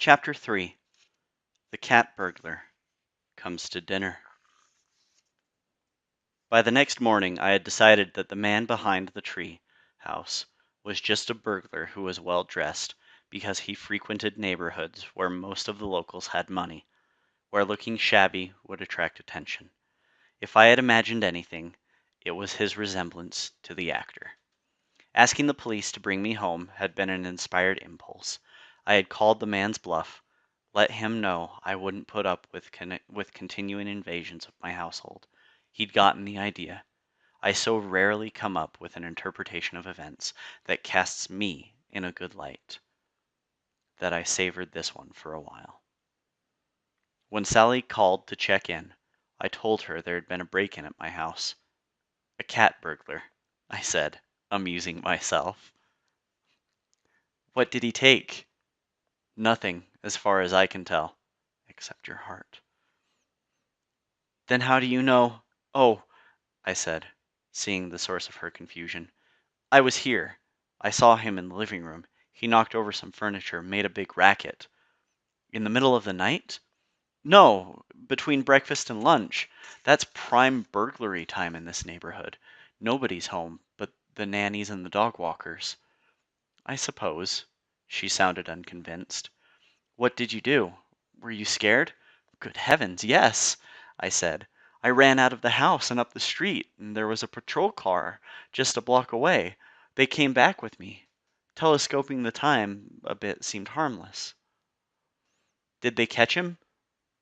Chapter 3. The Cat Burglar Comes to Dinner. By the next morning I had decided that the man behind the tree house was just a burglar who was well dressed, because he frequented neighborhoods where most of the locals had money, where looking shabby would attract attention. If I had imagined anything, it was his resemblance to the actor. Asking the police to bring me home had been an inspired impulse. I had called the man's bluff, let him know I wouldn't put up with continuing invasions of my household. He'd gotten the idea. I so rarely come up with an interpretation of events that casts me in a good light, that I savored this one for a while. When Sally called to check in, I told her there had been a break-in at my house. A cat burglar, I said, amusing myself. What did he take? Nothing, as far as I can tell, except your heart. Then how do you know? Oh, I said, seeing the source of her confusion. I was here. I saw him in the living room. He knocked over some furniture, made a big racket. In the middle of the night? No, between breakfast and lunch. That's prime burglary time in this neighborhood. Nobody's home but the nannies and the dog walkers. I suppose. She sounded unconvinced. What did you do? Were you scared? Good heavens, yes, I said. I ran out of the house and up the street, and there was a patrol car just a block away. They came back with me. Telescoping the time a bit seemed harmless. Did they catch him?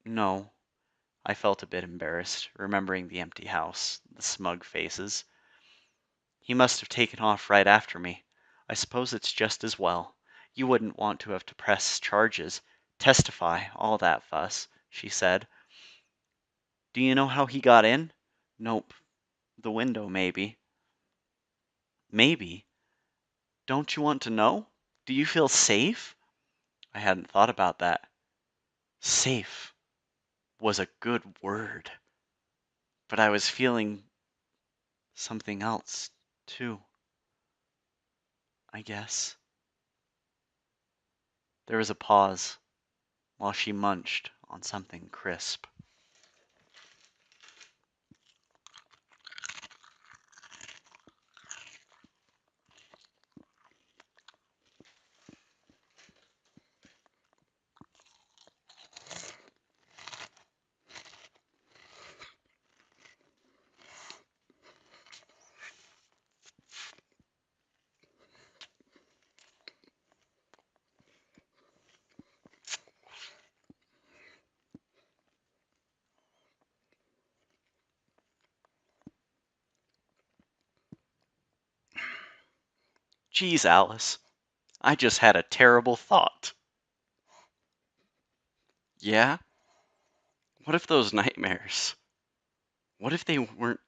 No. I felt a bit embarrassed, remembering the empty house, the smug faces. He must have taken off right after me. I suppose it's just as well. You wouldn't want to have to press charges, testify, all that fuss, she said. Do you know how he got in? Nope. The window, maybe. Maybe? Don't you want to know? Do you feel safe? I hadn't thought about that. Safe was a good word. But I was feeling something else, too. I guess. There was a pause while she munched on something crisp. Geez, Alice, I just had a terrible thought. Yeah? What if those nightmares? What if they weren't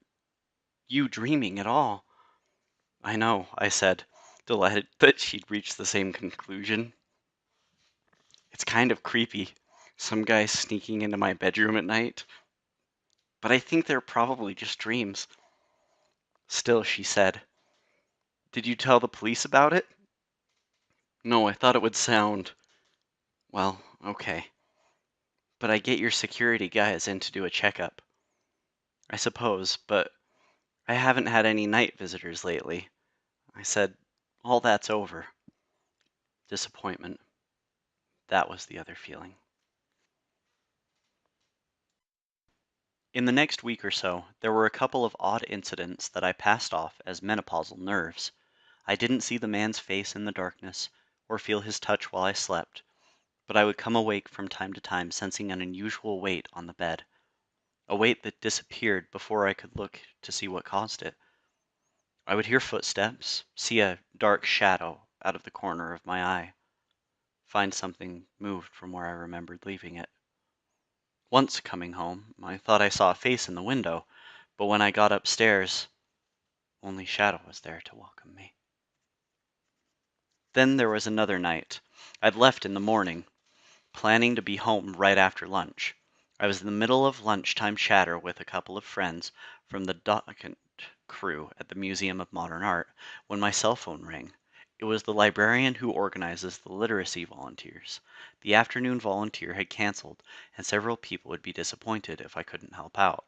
you dreaming at all? I know, I said, delighted that she'd reached the same conclusion. It's kind of creepy, some guy sneaking into my bedroom at night. But I think they're probably just dreams. Still, she said, did you tell the police about it? No, I thought it would sound, well, okay. But I get your security guys in to do a checkup. I suppose, but I haven't had any night visitors lately. I said, all that's over. Disappointment. That was the other feeling. In the next week or so, there were a couple of odd incidents that I passed off as menopausal nerves. I didn't see the man's face in the darkness, or feel his touch while I slept, but I would come awake from time to time sensing an unusual weight on the bed, a weight that disappeared before I could look to see what caused it. I would hear footsteps, see a dark shadow out of the corner of my eye, find something moved from where I remembered leaving it. Once coming home, I thought I saw a face in the window, but when I got upstairs, only shadow was there to welcome me. Then there was another night. I'd left in the morning, planning to be home right after lunch. I was in the middle of lunchtime chatter with a couple of friends from the document crew at the Museum of Modern Art when my cell phone rang. It was the librarian who organizes the literacy volunteers. The afternoon volunteer had canceled, and several people would be disappointed if I couldn't help out.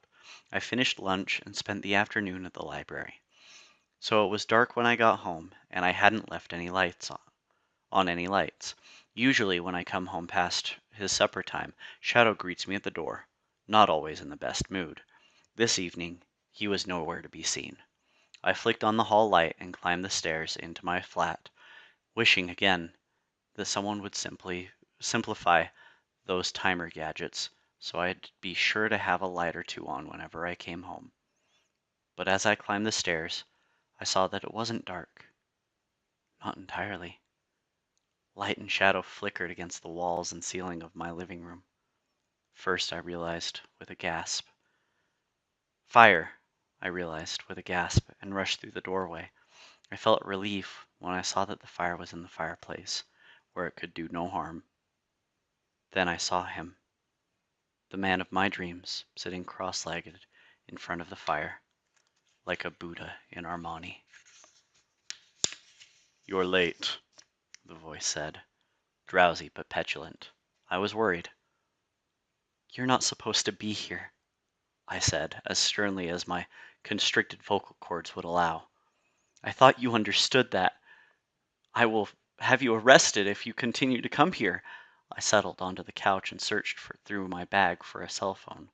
I finished lunch and spent the afternoon at the library. So it was dark when I got home, and I hadn't left any lights on any lights. Usually, when I come home past his supper time, Shadow greets me at the door, not always in the best mood. This evening, he was nowhere to be seen. I flicked on the hall light and climbed the stairs into my flat, wishing again that someone would simplify those timer gadgets so I'd be sure to have a light or two on whenever I came home. But as I climbed the stairs, I saw that it wasn't dark. Not entirely. Light and shadow flickered against the walls and ceiling of my living room. First, I realized with a gasp. Fire, I realized with a gasp, and rushed through the doorway. I felt relief when I saw that the fire was in the fireplace, where it could do no harm. Then I saw him, the man of my dreams, sitting cross-legged in front of the fire, like a Buddha in Armani. "You're late," the voice said, drowsy but petulant. I was worried. "You're not supposed to be here," I said, as sternly as my constricted vocal cords would allow. "I thought you understood that. I will have you arrested if you continue to come here." I settled onto the couch and searched through my bag for a cell phone.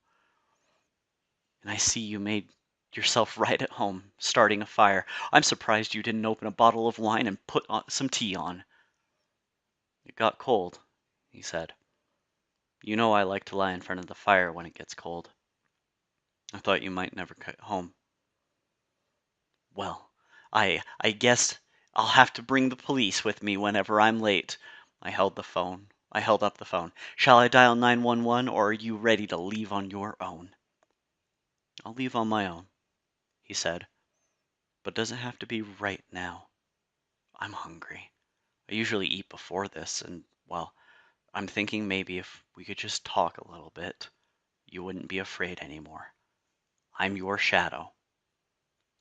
"And I see you made yourself right at home, starting a fire. I'm surprised you didn't open a bottle of wine and put some tea on." "It got cold," he said. "You know I like to lie in front of the fire when it gets cold. I thought you might never get home." "Well, I guess I'll have to bring the police with me whenever I'm late." I held up the phone. "Shall I dial 911, or are you ready to leave on your own?" "I'll leave on my own," he said. "But does it have to be right now? I'm hungry. I usually eat before this, and, well, I'm thinking maybe if we could just talk a little bit, you wouldn't be afraid anymore. I'm your shadow.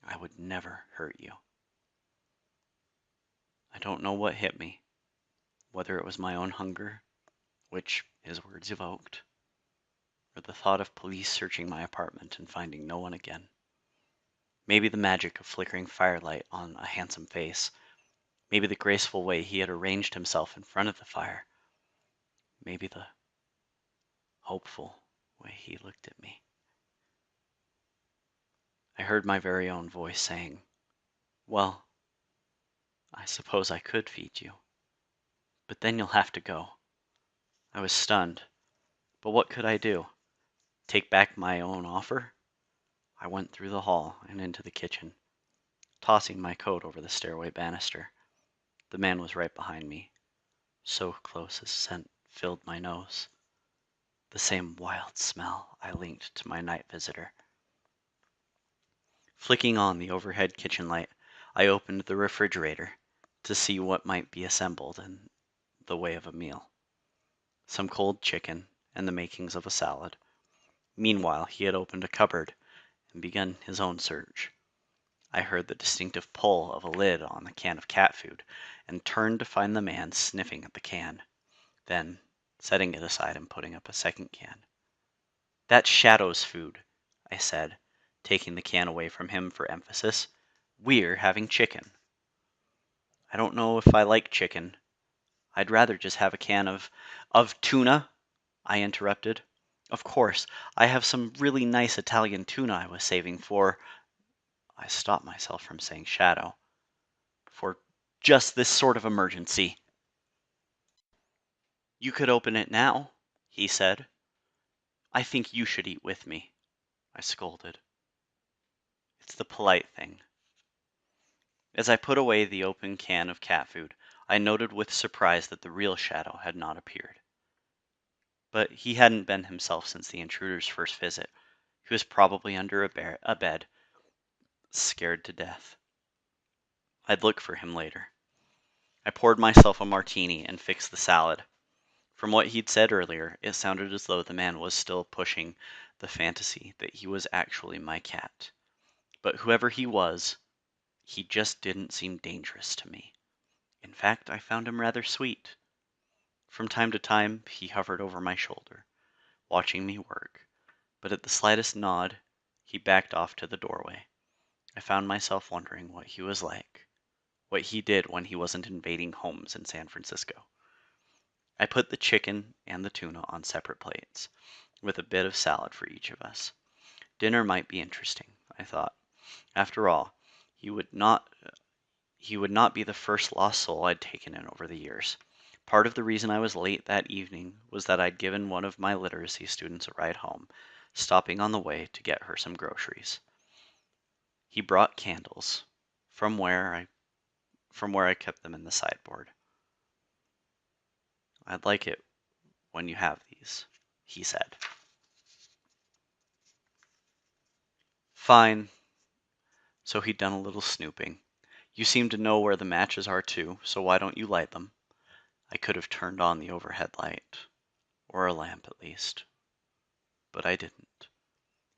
I would never hurt you." I don't know what hit me, whether it was my own hunger, which his words evoked, or the thought of police searching my apartment and finding no one again. Maybe the magic of flickering firelight on a handsome face. Maybe the graceful way he had arranged himself in front of the fire. Maybe the hopeful way he looked at me. I heard my very own voice saying, "Well, I suppose I could feed you, but then you'll have to go." I was stunned, but what could I do? Take back my own offer? I went through the hall and into the kitchen, tossing my coat over the stairway banister. The man was right behind me, so close his scent filled my nose. The same wild smell I linked to my night visitor. Flicking on the overhead kitchen light, I opened the refrigerator to see what might be assembled in the way of a meal. Some cold chicken and the makings of a salad. Meanwhile, he had opened a cupboard and begun his own search. I heard the distinctive pull of a lid on the can of cat food and turned to find the man sniffing at the can, then setting it aside and putting up a second can. "That's Shadow's food," I said, taking the can away from him for emphasis. "We're having chicken." "I don't know if I like chicken. I'd rather just have a can of tuna," I interrupted. "Of course, I have some really nice Italian tuna I was saving for—" I stopped myself from saying Shadow. "For just this sort of emergency." "You could open it now," he said. "I think you should eat with me," I scolded. "It's the polite thing." As I put away the open can of cat food, I noted with surprise that the real Shadow had not appeared. But he hadn't been himself since the intruder's first visit. He was probably under a bed, scared to death. I'd look for him later. I poured myself a martini and fixed the salad. From what he'd said earlier, it sounded as though the man was still pushing the fantasy that he was actually my cat. But whoever he was, he just didn't seem dangerous to me. In fact, I found him rather sweet. From time to time, he hovered over my shoulder, watching me work, but at the slightest nod, he backed off to the doorway. I found myself wondering what he was like, what he did when he wasn't invading homes in San Francisco. I put the chicken and the tuna on separate plates, with a bit of salad for each of us. Dinner might be interesting, I thought. After all, he would not he would not be the first lost soul I'd taken in over the years. Part of the reason I was late that evening was that I'd given one of my literacy students a ride home, stopping on the way to get her some groceries. He brought candles from where I kept them in the sideboard. "I'd like it when you have these," he said. "Fine." So he'd done a little snooping. "You seem to know where the matches are too, so why don't you light them?" I could have turned on the overhead light, or a lamp at least, but I didn't.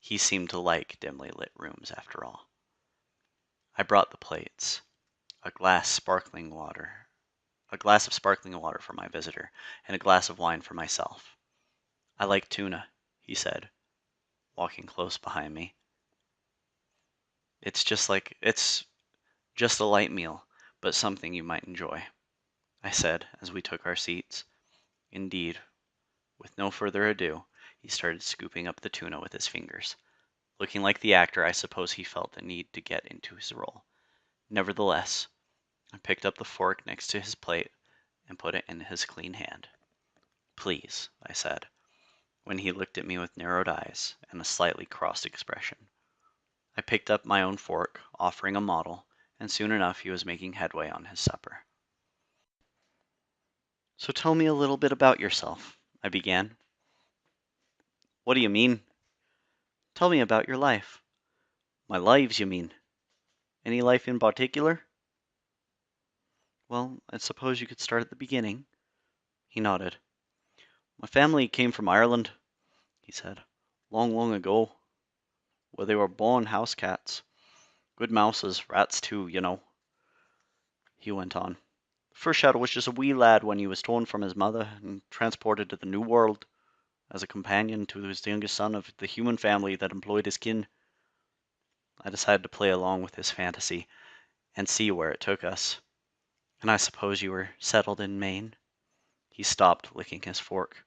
He seemed to like dimly lit rooms after all. I brought the plates, a glass a glass of sparkling water for my visitor, and a glass of wine for myself. "I like tuna," he said, walking close behind me. It's just a light meal, but something you might enjoy," I said as we took our seats. Indeed, with no further ado, he started scooping up the tuna with his fingers. Looking like the actor, I suppose he felt the need to get into his role. Nevertheless, I picked up the fork next to his plate and put it in his clean hand. "Please," I said, when he looked at me with narrowed eyes and a slightly crossed expression. I picked up my own fork, offering a model, and soon enough he was making headway on his supper. "So tell me a little bit about yourself," I began. "What do you mean?" "Tell me about your life." "My lives, you mean? Any life in particular?" "Well, I suppose you could start at the beginning." He nodded. "My family came from Ireland," he said. "Long, long ago. Where they were born house cats. Good mouses, rats too, you know," he went on. "The first shadow was just a wee lad when he was torn from his mother and transported to the New World as a companion to his youngest son of the human family that employed his kin." I decided to play along with his fantasy and see where it took us. "And I suppose you were settled in Maine?" He stopped, licking his fork.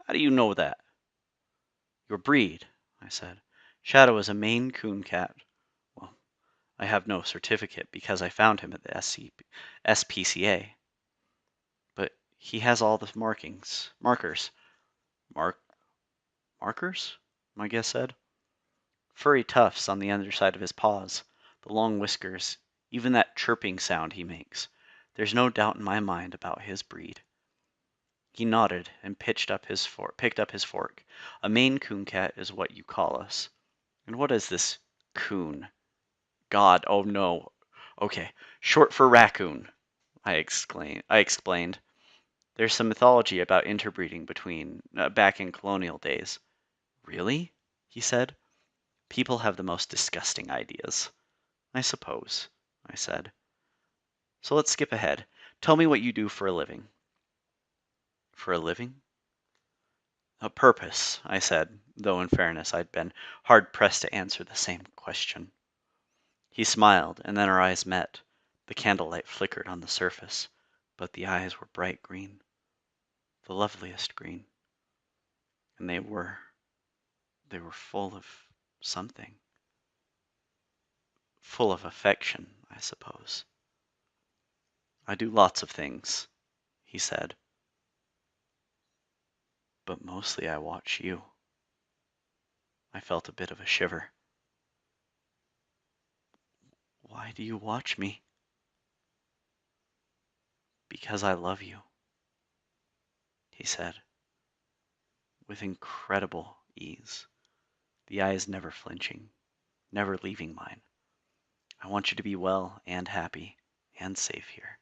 "How do you know that?" "Your breed," I said. "Shadow is a Maine Coon cat. Well, I have no certificate because I found him at the SPCA. But he has all the markers." "Mark markers?" my guest said. "Furry tufts on the underside of his paws, the long whiskers, even that chirping sound he makes. There's no doubt in my mind about his breed." He nodded and picked up his fork. "A Maine Coon cat is what you call us." "And what is this coon?" "God, oh no. Okay, short for raccoon," I explained. "There's some mythology about interbreeding back in colonial days." "Really?" he said. "People have the most disgusting ideas." "I suppose," I said. "So let's skip ahead. Tell me what you do for a living." "For a living?" "A purpose," I said, though in fairness I'd been hard pressed to answer the same question. He smiled, and then our eyes met. The candlelight flickered on the surface, but the eyes were bright green, the loveliest green, and they were full of something. Full of affection, I suppose. "I do lots of things," he said, "but mostly I watch you." I felt a bit of a shiver. "Why do you watch me?" "Because I love you," he said, with incredible ease, the eyes never flinching, never leaving mine. "I want you to be well and happy and safe here.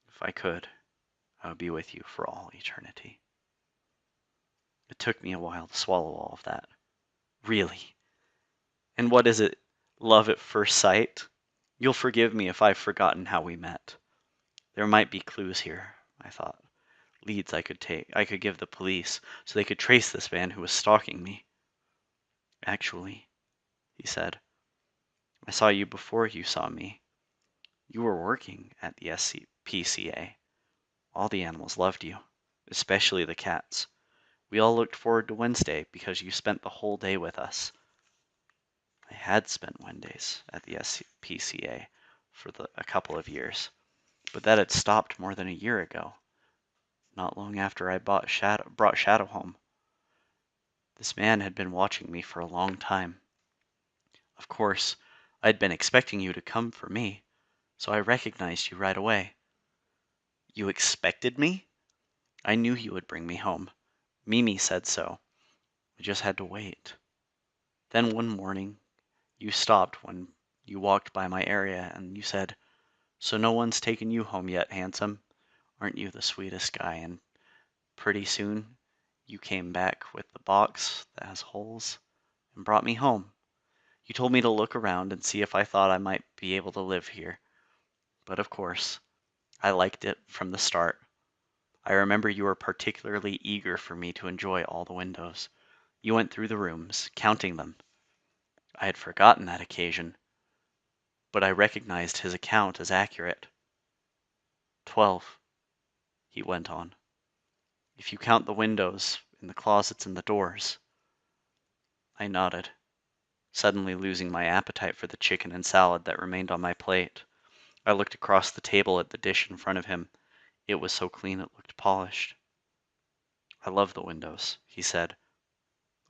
If I could, I would be with you for all eternity." It took me a while to swallow all of that. Really? And what is it? Love at first sight? You'll forgive me if I've forgotten how we met. There might be clues here, I thought. Leads I could give the police so they could trace this man who was stalking me. Actually, he said, I saw you before you saw me. You were working at the SCPCA. All the animals loved you, especially the cats. We all looked forward to Wednesday because you spent the whole day with us. I had spent Wednesdays at the SCPCA for a couple of years, but that had stopped more than a year ago, not long after I brought Shadow home. This man had been watching me for a long time. Of course, I'd been expecting you to come for me, so I recognized you right away. You expected me? I knew you would bring me home. Mimi said so. We just had to wait. Then one morning, you stopped when you walked by my area and you said, So no one's taken you home yet, handsome? Aren't you the sweetest guy? And pretty soon, you came back with the box that has holes and brought me home. You told me to look around and see if I thought I might be able to live here. But of course, I liked it from the start. I remember you were particularly eager for me to enjoy all the windows. You went through the rooms, counting them. I had forgotten that occasion, but I recognized his account as accurate. 12, he went on. If you count the windows and the closets and the doors. I nodded, suddenly losing my appetite for the chicken and salad that remained on my plate. I looked across the table at the dish in front of him. It was so clean it looked polished. I love the windows, he said.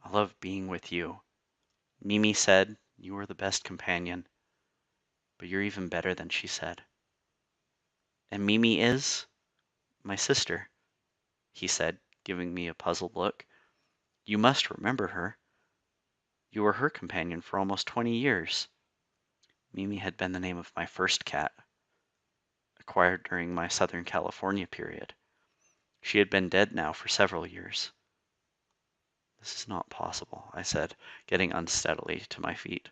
I love being with you. Mimi said you were the best companion, but you're even better than she said. And Mimi is? My sister, he said, giving me a puzzled look. You must remember her. You were her companion for almost 20 years. Mimi had been the name of my first cat, acquired during my Southern California period. She had been dead now for several years. This is not possible, I said, getting unsteadily to my feet.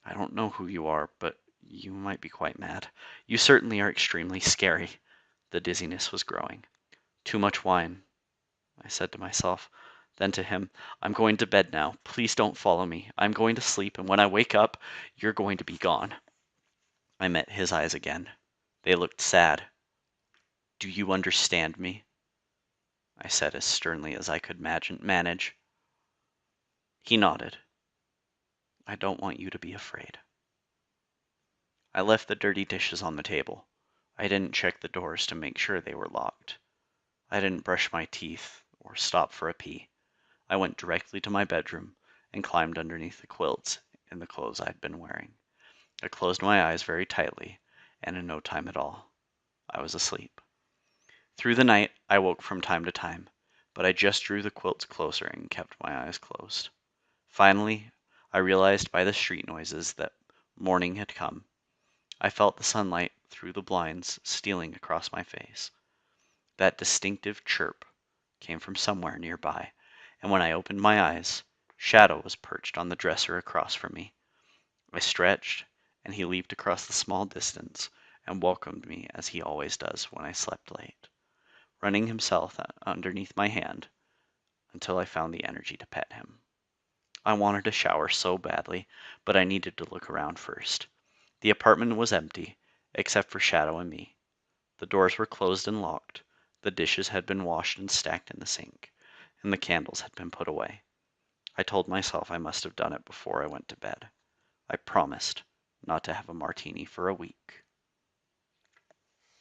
I don't know who you are, but you might be quite mad. You certainly are extremely scary. The dizziness was growing. Too much wine, I said to myself. Then to him, I'm going to bed now. Please don't follow me. I'm going to sleep, and when I wake up, you're going to be gone. I met his eyes again. They looked sad. Do you understand me? I said as sternly as I could manage. He nodded. I don't want you to be afraid. I left the dirty dishes on the table. I didn't check the doors to make sure they were locked. I didn't brush my teeth or stop for a pee. I went directly to my bedroom and climbed underneath the quilts in the clothes I'd been wearing. I closed my eyes very tightly, and in no time at all, I was asleep. Through the night, I woke from time to time, but I just drew the quilts closer and kept my eyes closed. Finally, I realized by the street noises that morning had come. I felt the sunlight through the blinds stealing across my face. That distinctive chirp came from somewhere nearby, and when I opened my eyes, Shadow was perched on the dresser across from me. I stretched, and he leaped across the small distance and welcomed me as he always does when I slept late, running himself underneath my hand until I found the energy to pet him. I wanted a shower so badly, but I needed to look around first. The apartment was empty, except for Shadow and me. The doors were closed and locked, the dishes had been washed and stacked in the sink, and the candles had been put away. I told myself I must have done it before I went to bed. I promised not to have a martini for a week.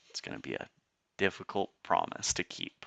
It's going to be a difficult promise to keep.